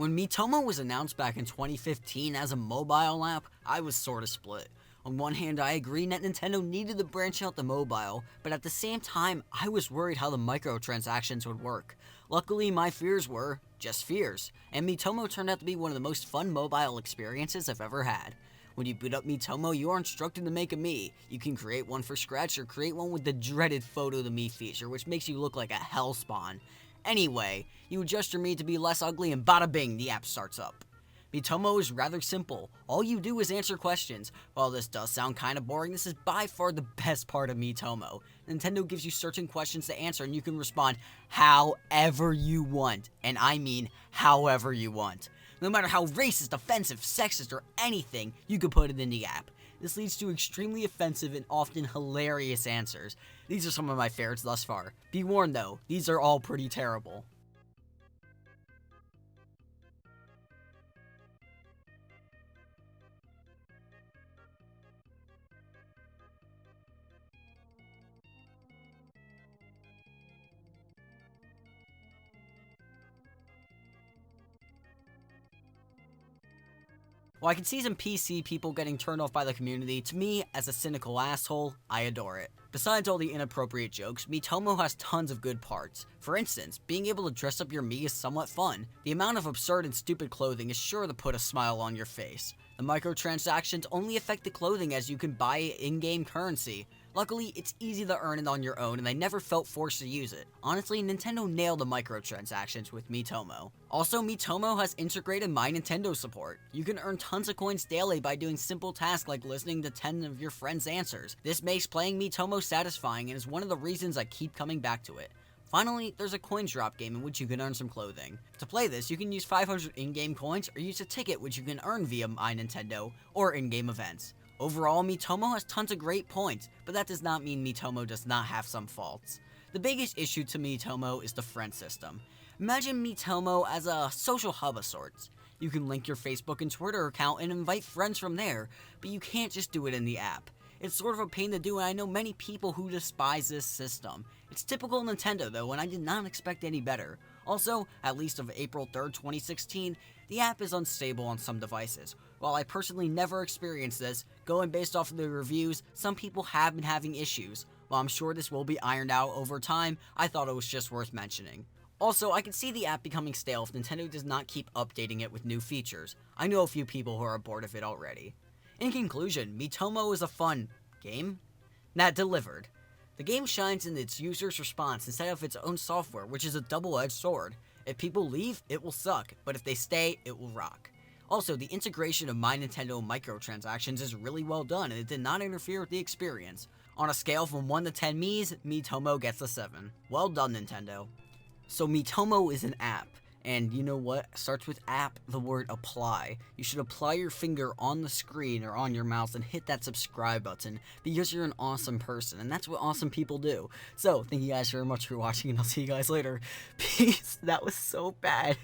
When Miitomo was announced back in 2015 as a mobile app, I was sorta split. On one hand, I agree that Nintendo needed to branch out the mobile, but at the same time, I was worried how the microtransactions would work. Luckily, my fears were just fears, and Miitomo turned out to be one of the most fun mobile experiences I've ever had. When you boot up Miitomo, you are instructed to make a Mii. You can create one for scratch or create one with the dreaded Photo the Mii feature, which makes you look like a hellspawn. Anyway, you adjust your Mii to be less ugly and bada bing, the app starts up. Miitomo is rather simple. All you do is answer questions. While this does sound kinda boring, this is by far the best part of Miitomo. Nintendo gives you certain questions to answer and you can respond however you want. And I mean however you want. No matter how racist, offensive, sexist, or anything, you can put it in the app. This leads to extremely offensive and often hilarious answers. These are some of my favorites thus far. Be warned though, these are all pretty terrible. While I can see some PC people getting turned off by the community, to me, as a cynical asshole, I adore it. Besides all the inappropriate jokes, Miitomo has tons of good parts. For instance, being able to dress up your Mii is somewhat fun. The amount of absurd and stupid clothing is sure to put a smile on your face. The microtransactions only affect the clothing as you can buy in-game currency. Luckily, it's easy to earn it on your own and I never felt forced to use it. Honestly, Nintendo nailed the microtransactions with Miitomo. Also, Miitomo has integrated My Nintendo support. You can earn tons of coins daily by doing simple tasks like listening to 10 of your friends' answers. This makes playing Miitomo satisfying and is one of the reasons I keep coming back to it. Finally, there's a coins drop game in which you can earn some clothing. To play this, you can use 500 in-game coins or use a ticket which you can earn via My Nintendo or in-game events. Overall, Miitomo has tons of great points, but that does not mean Miitomo does not have some faults. The biggest issue to Miitomo is the friend system. Imagine Miitomo as a social hub of sorts. You can link your Facebook and Twitter account and invite friends from there, but you can't just do it in the app. It's sort of a pain to do and I know many people who despise this system. It's typical Nintendo though and I did not expect any better. Also, at least of April 3rd, 2016, the app is unstable on some devices. While I personally never experienced this, going based off of the reviews, some people have been having issues. While I'm sure this will be ironed out over time, I thought it was just worth mentioning. Also, I can see the app becoming stale if Nintendo does not keep updating it with new features. I know a few people who are bored of it already. In conclusion, Miitomo is a fun game that delivered. The game shines in its users' response instead of its own software, which is a double-edged sword. If people leave, it will suck, but if they stay, it will rock. Also, the integration of My Nintendo microtransactions is really well done and it did not interfere with the experience. On a scale from 1 to 10 Miis, Miitomo gets a 7. Well done, Nintendo. So Miitomo is an app, and you know what? Starts with app, the word apply. You should apply your finger on the screen or on your mouse and hit that subscribe button because you're an awesome person, and that's what awesome people do. So, thank you guys very much for watching, and I'll see you guys later. Peace. That was so bad.